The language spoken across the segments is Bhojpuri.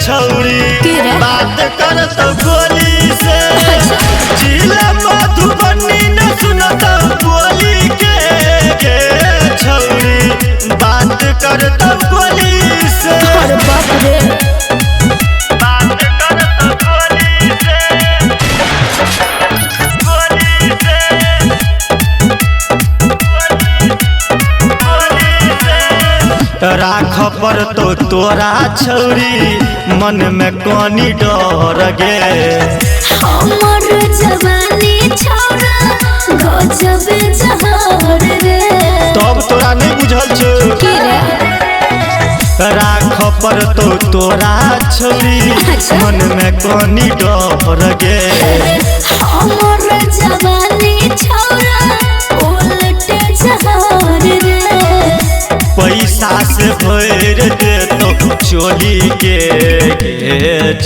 छौरी बात कर तो गोली से जिला मधुबनी न सुनत बोली के छौरी बात कर तो गोली से बाप रे बात कर तो गोली से राख पर तो तोरा छौरी मन में कोनी डर गे हमर जवानी छौरा गजब जहर रे तब तोरा नहीं बुझल छौ की रे राख पर तो तोरा छौरी मन में कोनी डर गे हमर जवानी छौरा उल्टे जहर रे पैसा से भर दे तो चोली के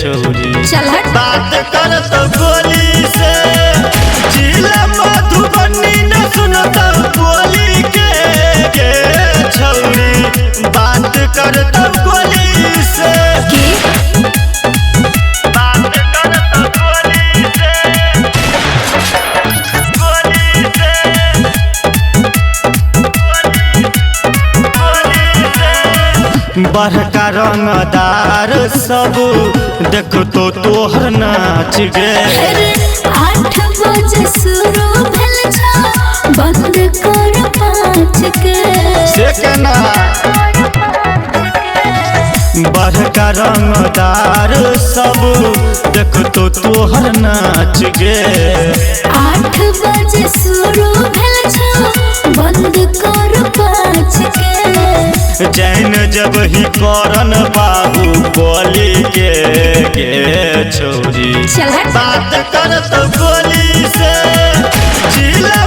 छौरी चल हट बात कर तो गोली से जिला मधुबनी न सुनत बोली के छौरी बात कर तो गोली से बात कर तो गोली से गोली से बड़का रंगदार सब देख तो तोहर नाच गे 8 बजे शुरू भेल छ बंद कर 5 के से केना बड़का रंगदार सब देख तो तोहर नाच गे 8 बजे शुरू भेल छ बंद कर 5 के जैन जब ही करन बाबू बोली के छौरी चल हट बात कर तो गोली से जिला